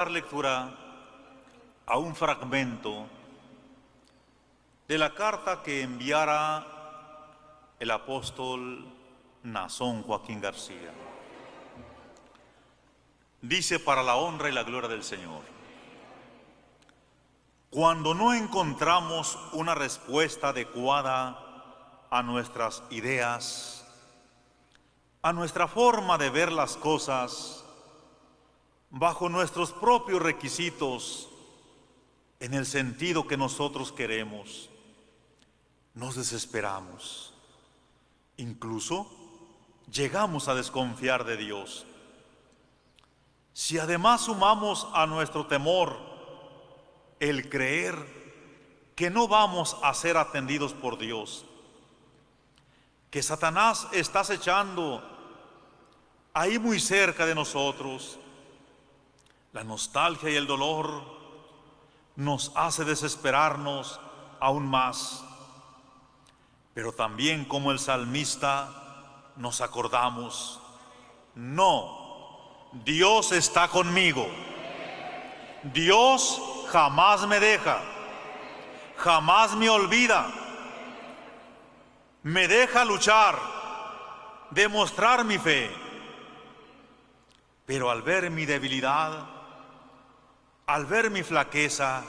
Dar lectura a un fragmento de la carta que enviara el apóstol Naasón Joaquín García. Dice: para la honra y la gloria del Señor. Cuando no encontramos una respuesta adecuada a nuestras ideas, a nuestra forma de ver las cosas, bajo nuestros propios requisitos, en el sentido que nosotros queremos, nos desesperamos. Incluso llegamos a desconfiar de Dios. Si además sumamos a nuestro temor el creer que no vamos a ser atendidos por Dios, que Satanás está acechando ahí muy cerca de nosotros, la nostalgia y el dolor nos hace desesperarnos aún más. Pero también, como el salmista, nos acordamos: no, Dios está conmigo. Dios jamás me deja, jamás me olvida. Me deja luchar, demostrar mi fe. Pero al ver mi debilidad, al ver mi flaqueza,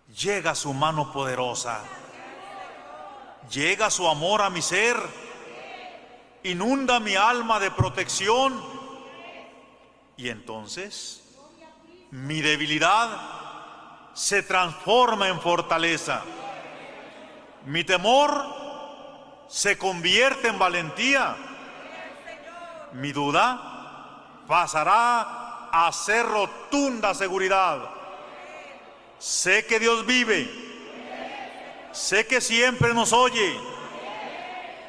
llega su mano poderosa, llega su amor a mi ser, inunda mi alma de protección, y entonces mi debilidad se transforma en fortaleza. Mi temor se convierte en valentía. Mi duda pasará a ser rotunda seguridad. Sé que Dios vive. Sé que siempre nos oye.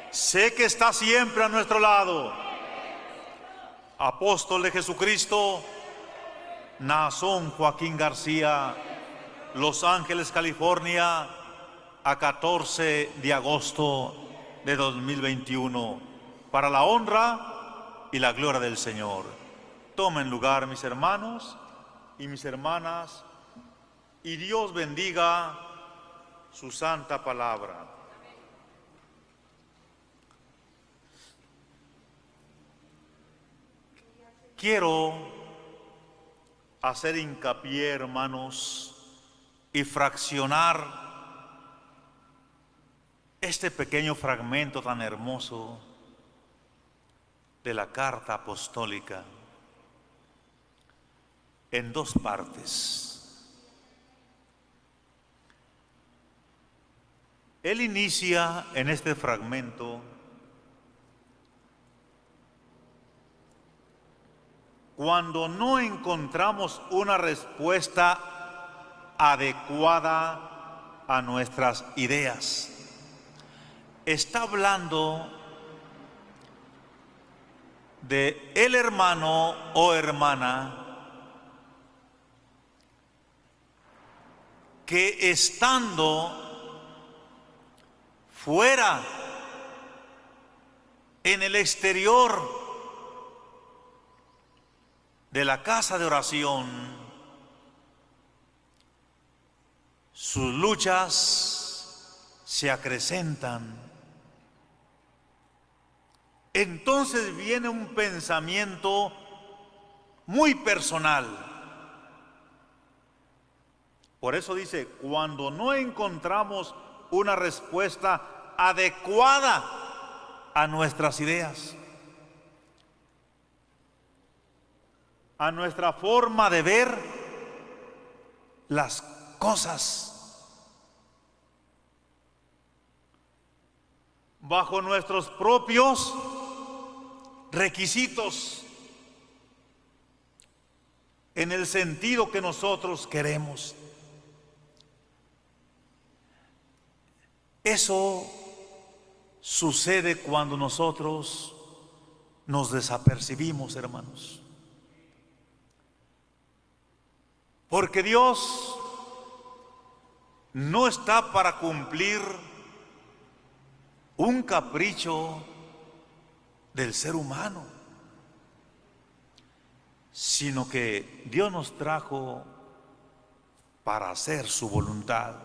Sé que está siempre a nuestro lado. Apóstol de Jesucristo, Naasón Joaquín García, Los Ángeles, California, a 14 de agosto de 2021, para la honra y la gloria del Señor. Tomen lugar, mis hermanos y mis hermanas, y Dios bendiga su santa palabra. Quiero hacer hincapié, hermanos, y fraccionar este pequeño fragmento tan hermoso de la carta apostólica en dos partes. Él inicia en este fragmento cuando no encontramos una respuesta adecuada a nuestras ideas. Está hablando de el hermano o hermana que, estando fuera, en el exterior de la casa de oración, sus luchas se acrecentan. Entonces viene un pensamiento muy personal. Por eso dice: cuando no encontramos una respuesta adecuada a nuestras ideas, a nuestra forma de ver las cosas, bajo nuestros propios requisitos, en el sentido que nosotros queremos. Eso sucede cuando nosotros nos desapercibimos, hermanos. Porque Dios no está para cumplir un capricho del ser humano. sino que Dios nos trajo para hacer su voluntad.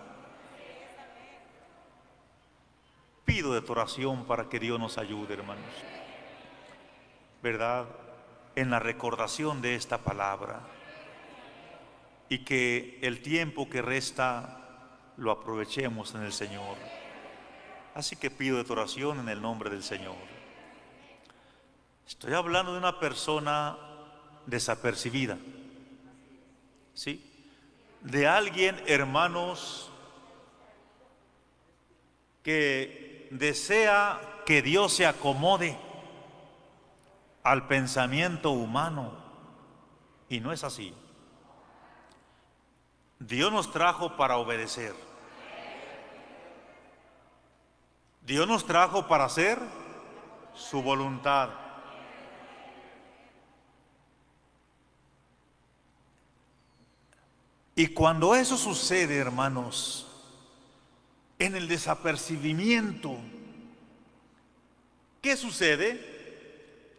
Pido de tu oración para que Dios nos ayude, hermanos, ¿verdad?, en la recordación de esta palabra, y que el tiempo que resta lo aprovechemos en el Señor. Así que pido de tu oración en el nombre del Señor. Estoy hablando de una persona desapercibida, ¿sí? De alguien, hermanos, que desea que Dios se acomode al pensamiento humano, y no es así. Dios nos trajo para obedecer. Dios nos trajo para hacer su voluntad. Y cuando eso sucede, hermanos, en el desapercibimiento, ¿qué sucede?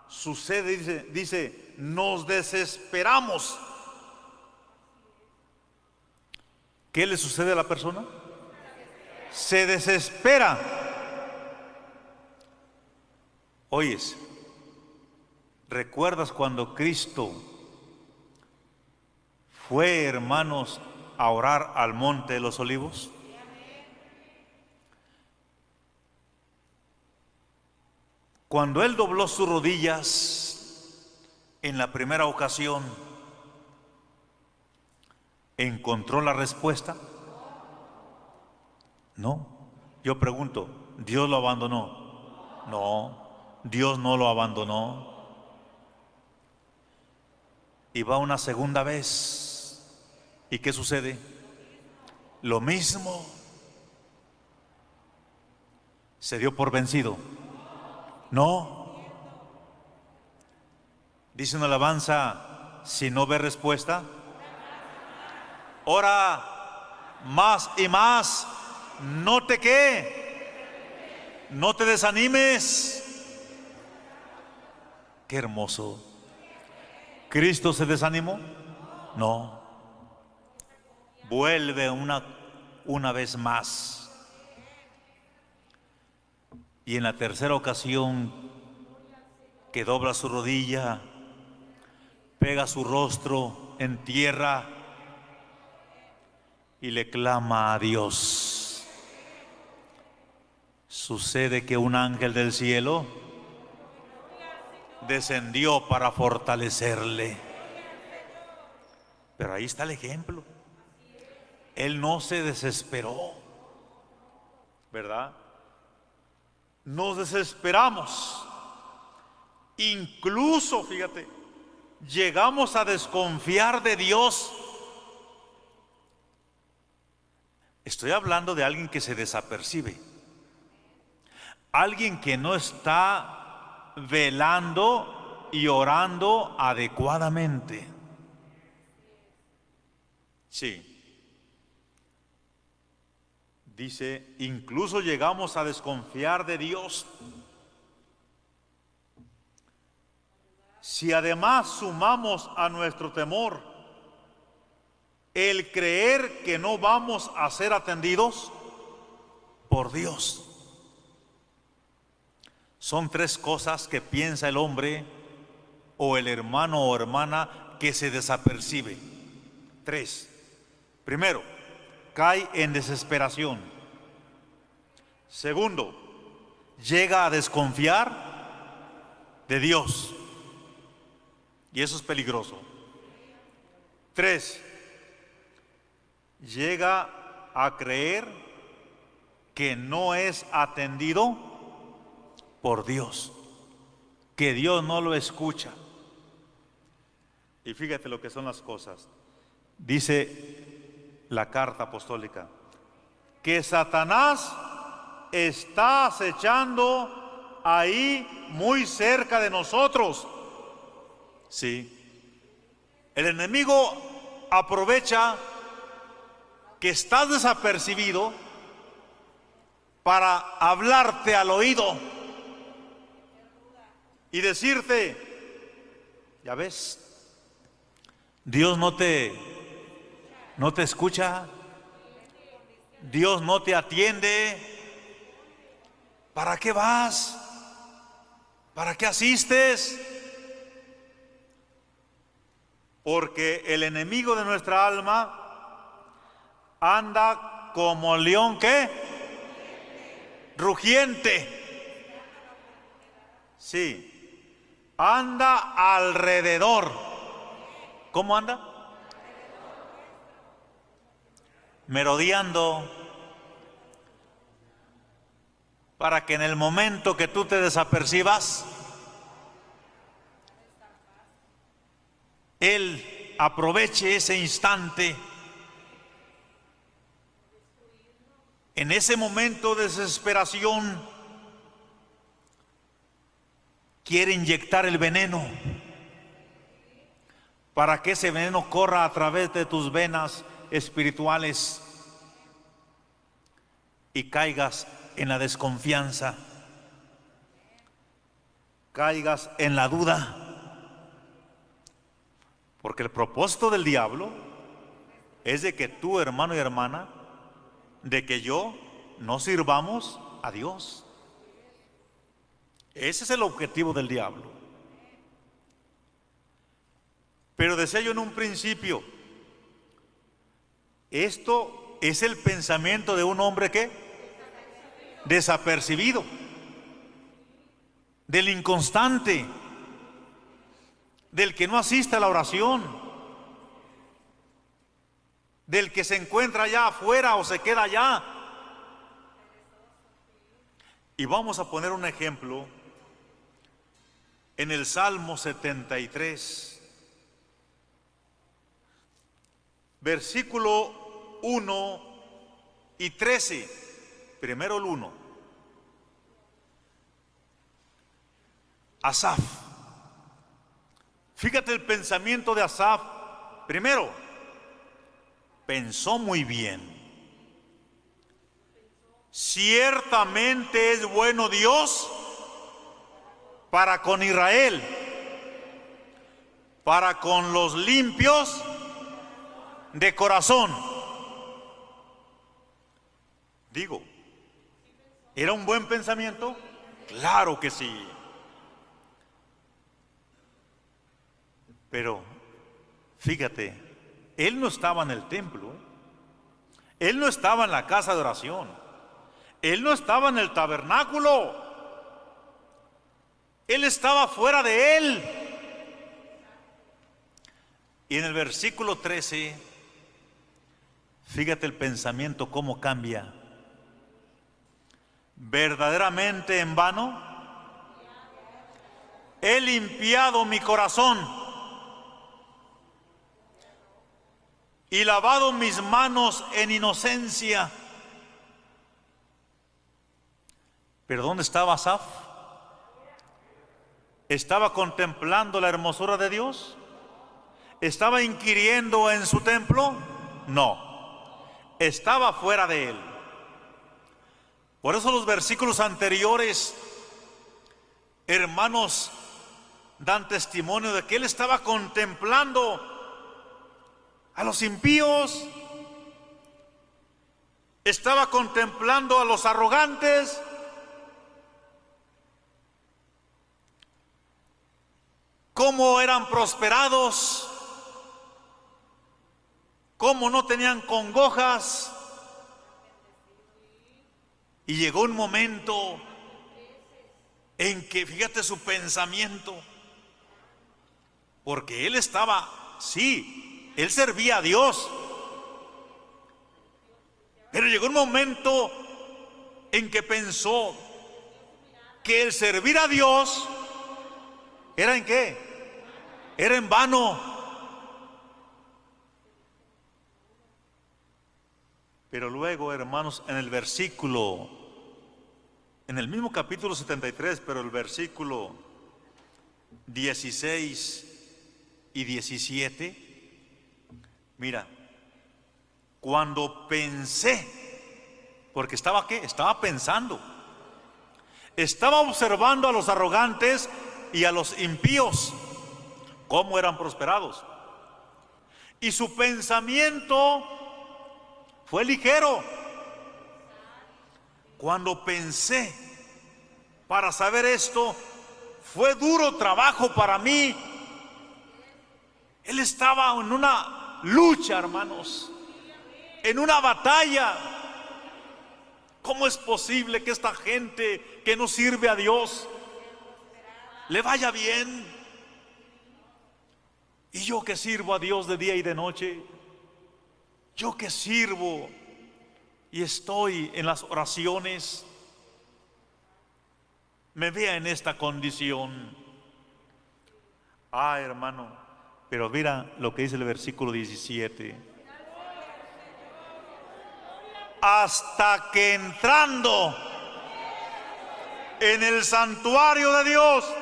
Sucede, dice, nos desesperamos. ¿Qué le sucede a la persona? Se desespera. Oyes, ¿recuerdas cuando Cristo fue, hermanos, a orar al monte de los olivos? Cuando Él dobló sus rodillas en la primera ocasión, ¿encontró la respuesta? No. Yo pregunto, ¿Dios lo abandonó? No, Dios no lo abandonó. Y va una segunda vez. ¿Y qué sucede? Lo mismo. ¿Se dio por vencido? No. Dice una alabanza, si no ve respuesta, ora más y más. No te no te desanimes. Qué hermoso. ¿Cristo se desanimó? No. Vuelve una vez más. Y en la tercera ocasión que dobla su rodilla, pega su rostro en tierra y le clama a Dios. Sucede que un ángel del cielo descendió para fortalecerle. Pero ahí está el ejemplo. Él no se desesperó, ¿verdad? Nos desesperamos. Incluso, fíjate, llegamos a desconfiar de Dios. Estoy hablando de alguien que se desapercibe, alguien que no está velando y orando adecuadamente. Sí. Dice, incluso llegamos a desconfiar de Dios. Si además sumamos a nuestro temor el creer que no vamos a ser atendidos por Dios. Son tres cosas que piensa el hombre o el hermano o hermana que se desapercibe. Tres. Primero, cae en desesperación. Segundo, llega a desconfiar de Dios. Y eso es peligroso. Tres, llega a creer que no es atendido por Dios, que Dios no lo escucha. Y fíjate lo que son las cosas. Dice la carta apostólica que Satanás está acechando ahí muy cerca de nosotros. Sí. El enemigo aprovecha que estás desapercibido para hablarte al oído y decirte, ¿Ya ves? Dios no te escucha. Dios no te atiende. ¿Para qué vas? ¿Para qué asistes? Porque el enemigo de nuestra alma anda como león, ¿qué? Rugiente. Sí. Anda alrededor. ¿Cómo anda? Merodeando. Para que en el momento que tú te desapercibas, Él aproveche ese instante. En ese momento de desesperación, quiere inyectar el veneno para que ese veneno corra a través de tus venas espirituales y caigas en la desconfianza, caigas en la duda. Porque el propósito del diablo es de que tú, hermano y hermana, de que yo no sirvamos a Dios. Ese es el objetivo del diablo. Pero decía yo en un principio, esto es el pensamiento de un hombre que desapercibido, del inconstante, del que no asiste a la oración, del que se encuentra allá afuera o se queda allá. Y vamos a poner un ejemplo en el Salmo 73, versículo 1 y 13. Primero el 1. Asaf. Fíjate el pensamiento de Asaf. Primero, pensó muy bien. Ciertamente es bueno Dios para con Israel, para con los limpios de corazón. Digo, ¿era un buen pensamiento? Claro que sí. Pero, fíjate, él no estaba en el templo, él no estaba en la casa de oración, él no estaba en el tabernáculo, él estaba fuera de él. Y en el versículo 13, fíjate el pensamiento cómo cambia. Verdaderamente en vano he limpiado mi corazón y lavado mis manos en inocencia. ¿Pero dónde estaba Asaf? ¿Estaba contemplando la hermosura de Dios? ¿Estaba inquiriendo en su templo? No, estaba fuera de él. Por eso los versículos anteriores, hermanos, dan testimonio de que él estaba contemplando a los impíos, estaba contemplando a los arrogantes, cómo eran prosperados, cómo no tenían congojas. Y llegó un momento en que, fíjate su pensamiento, porque él estaba, sí, él servía a Dios, pero llegó un momento en que pensó que el servir a Dios ¿era en qué? Era en vano. Pero luego, hermanos, en el versículo, en el mismo capítulo 73, pero el versículo 16 y 17, mira, cuando pensé, porque estaba ¿qué? Estaba pensando, estaba observando a los arrogantes y a los impíos, cómo eran prosperados. Y su pensamiento fue ligero. Cuando pensé para saber esto, fue duro trabajo para mí. Él estaba en una lucha, hermanos, en una batalla. ¿Cómo es posible que esta gente que no sirve a Dios le vaya bien? Y yo que sirvo a Dios de día y de noche, yo que sirvo y estoy en las oraciones, me vea en esta condición. Ah, hermano, pero mira lo que dice el versículo 17. Hasta que entrando en el santuario de Dios,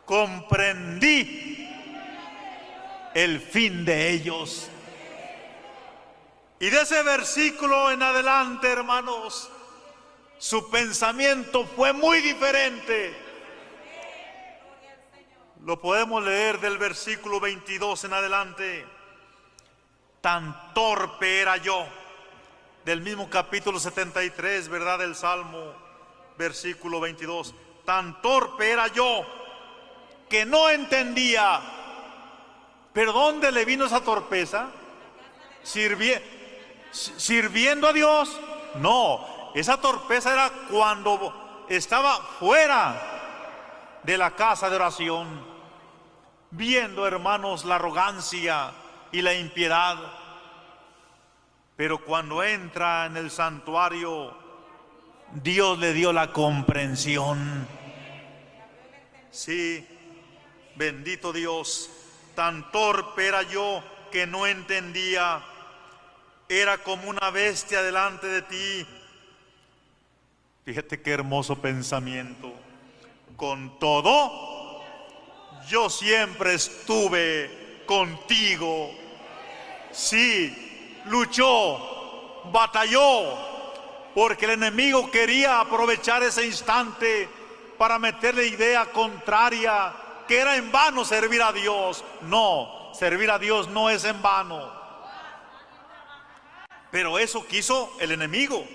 comprendí el fin de ellos. Y de ese versículo en adelante, hermanos, su pensamiento fue muy diferente. Lo podemos leer del versículo 22 en adelante. Tan torpe era yo, del mismo capítulo 73, ¿verdad? Del Salmo, versículo 22. Tan torpe era yo que no entendía. ¿Pero dónde le vino esa torpeza? ¿Sirviendo a Dios? No, esa torpeza era cuando estaba fuera de la casa de oración, viendo, hermanos, la arrogancia y la impiedad. Pero cuando entra en el santuario, Dios le dio la comprensión. Sí, bendito Dios. Tan torpe era yo que no entendía. Era como una bestia delante de ti. Fíjate qué hermoso pensamiento. Con todo, yo siempre estuve contigo. Sí, luchó, batalló, porque el enemigo quería aprovechar ese instante para meterle idea contraria, que era en vano servir a Dios. No, servir a Dios no es en vano. Pero eso quiso el enemigo.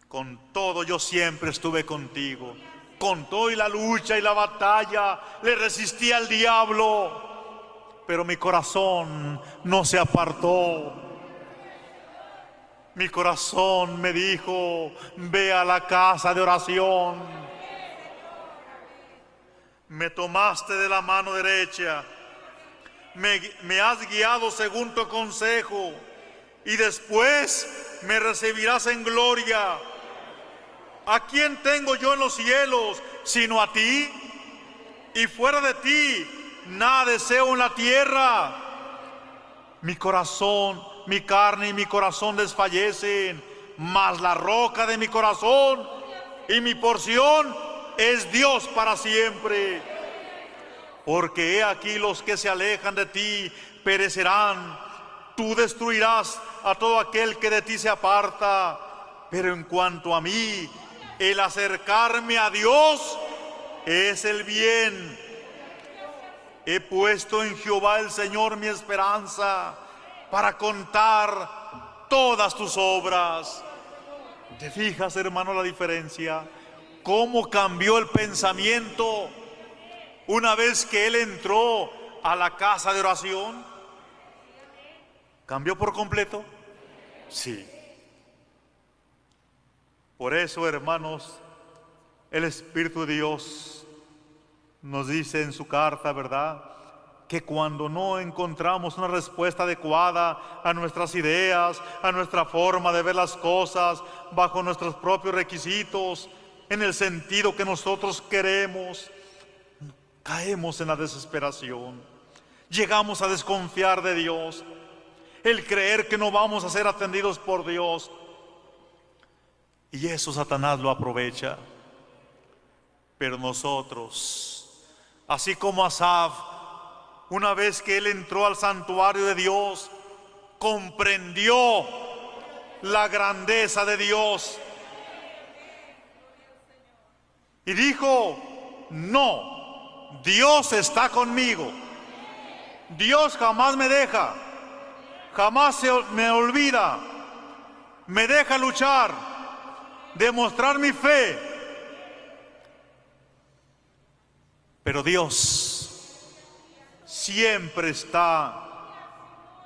Con todo yo siempre estuve contigo. Con todo y la lucha y la batalla, le resistí al diablo. Pero mi corazón no se apartó. Mi corazón me dijo: ve a la casa de oración. Me tomaste de la mano derecha. Me has guiado según tu consejo. Y después me recibirás en gloria. ¿A quién tengo yo en los cielos sino a ti? Y fuera de ti nada deseo en la tierra. Mi corazón, mi carne y mi corazón desfallecen, mas la roca de mi corazón y mi porción es Dios para siempre. Porque he aquí los que se alejan de ti perecerán. Tú destruirás a todo aquel que de ti se aparta. Pero en cuanto a mí, el acercarme a Dios es el bien. He puesto en Jehová el Señor mi esperanza, para contar todas tus obras. ¿Te fijas, hermano, la diferencia? ¿Cómo cambió el pensamiento una vez que él entró a la casa de oración? ¿Cambió por completo? Sí. Por eso, hermanos, el Espíritu de Dios nos dice en su carta, ¿verdad?, que cuando no encontramos una respuesta adecuada a nuestras ideas, a nuestra forma de ver las cosas, bajo nuestros propios requisitos, en el sentido que nosotros queremos, caemos en la desesperación. Llegamos a desconfiar de Dios, el creer que no vamos a ser atendidos por Dios. Y eso Satanás lo aprovecha. Pero nosotros, así como Asaf, una vez que él entró al santuario de Dios, comprendió la grandeza de Dios. y dijo: no, Dios está conmigo. Dios jamás me deja, jamás me olvida, me deja luchar, demostrar mi fe. Pero Dios siempre está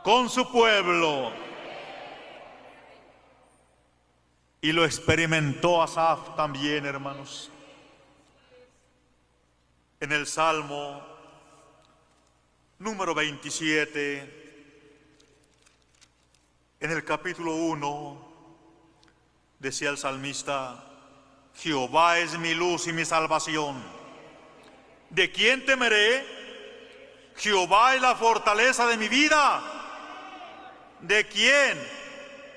con su pueblo. Y lo experimentó Asaf también, hermanos. En el Salmo número 27, en el capítulo 1, decía el salmista: Jehová es mi luz y mi salvación. ¿De quién temeré? Jehová es la fortaleza de mi vida. ¿De quién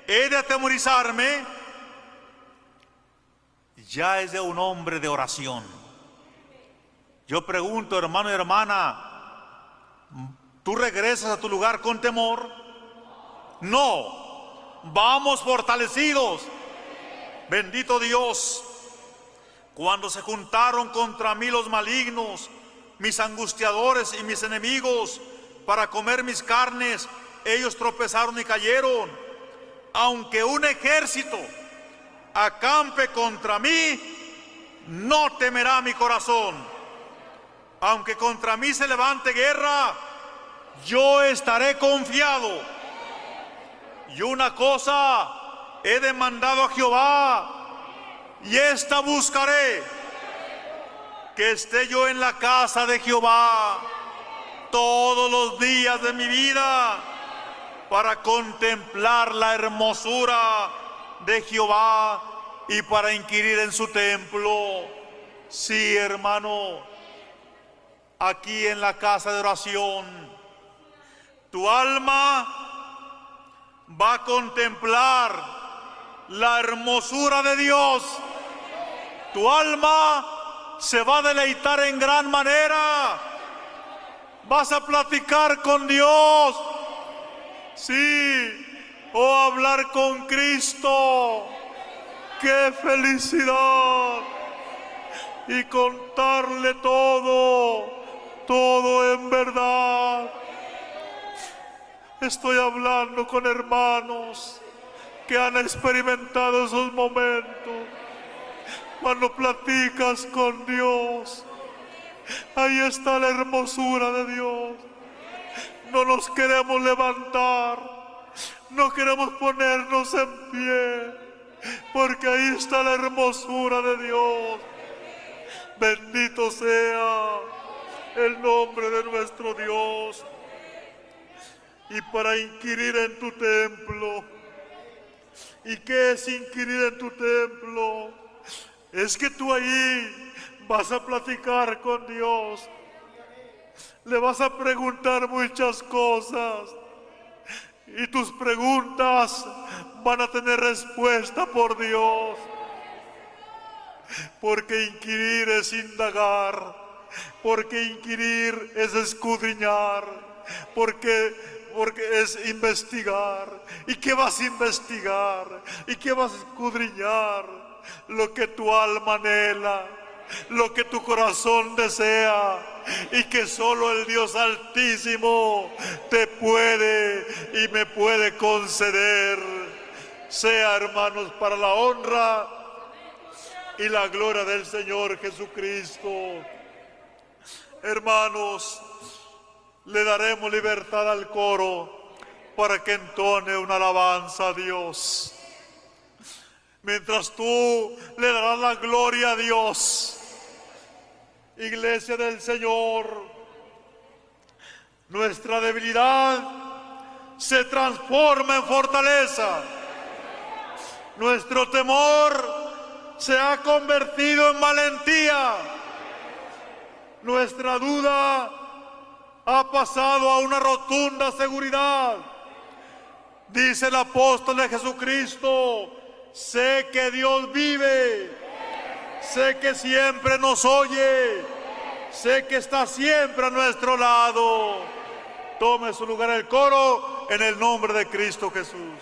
he de atemorizarme? Ya es de un hombre de oración. Yo pregunto, hermano y hermana, ¿tú regresas a tu lugar con temor? No, vamos fortalecidos. Bendito Dios. Cuando se juntaron contra mí los malignos, mis angustiadores y mis enemigos, para comer mis carnes, ellos tropezaron y cayeron. Aunque un ejército acampe contra mí, no temerá mi corazón. Aunque contra mí se levante guerra, yo estaré confiado. Y una cosa he demandado a Jehová, y esta buscaré: que esté yo en la casa de Jehová todos los días de mi vida, para contemplar la hermosura de Jehová y para inquirir en su templo. Sí, hermano, aquí en la casa de oración, tu alma va a contemplar la hermosura de Dios. Tu alma se va a deleitar en gran manera. Vas a platicar con Dios. Sí, o hablar con Cristo. ¡Qué felicidad! Y contarle todo, todo en verdad. Estoy hablando con hermanos que han experimentado esos momentos. Cuando platicas con Dios, ahí está la hermosura de Dios. No nos queremos levantar, no queremos ponernos en pie, porque ahí está la hermosura de Dios. Bendito sea el nombre de nuestro Dios. Y para inquirir en tu templo. ¿Y qué es inquirir en tu templo? Es que tú ahí vas a platicar con Dios. Le vas a preguntar muchas cosas. Y tus preguntas van a tener respuesta por Dios. Porque inquirir es indagar. Porque inquirir es escudriñar. Porque es investigar. ¿Y qué vas a investigar? ¿Y qué vas a escudriñar? Lo que tu alma anhela, lo que tu corazón desea, y que solo el Dios Altísimo te puede y me puede conceder. Sea, hermanos, para la honra y la gloria del Señor Jesucristo. Hermanos, le daremos libertad al coro para que entone una alabanza a Dios. Mientras tú le darás la gloria a Dios, Iglesia del Señor, nuestra debilidad se transforma en fortaleza. Nuestro temor se ha convertido en valentía. Nuestra duda ha pasado a una rotunda seguridad. Dice el apóstol de Jesucristo: sé que Dios vive, sé que siempre nos oye, sé que está siempre a nuestro lado. Tome su lugar el coro en el nombre de Cristo Jesús.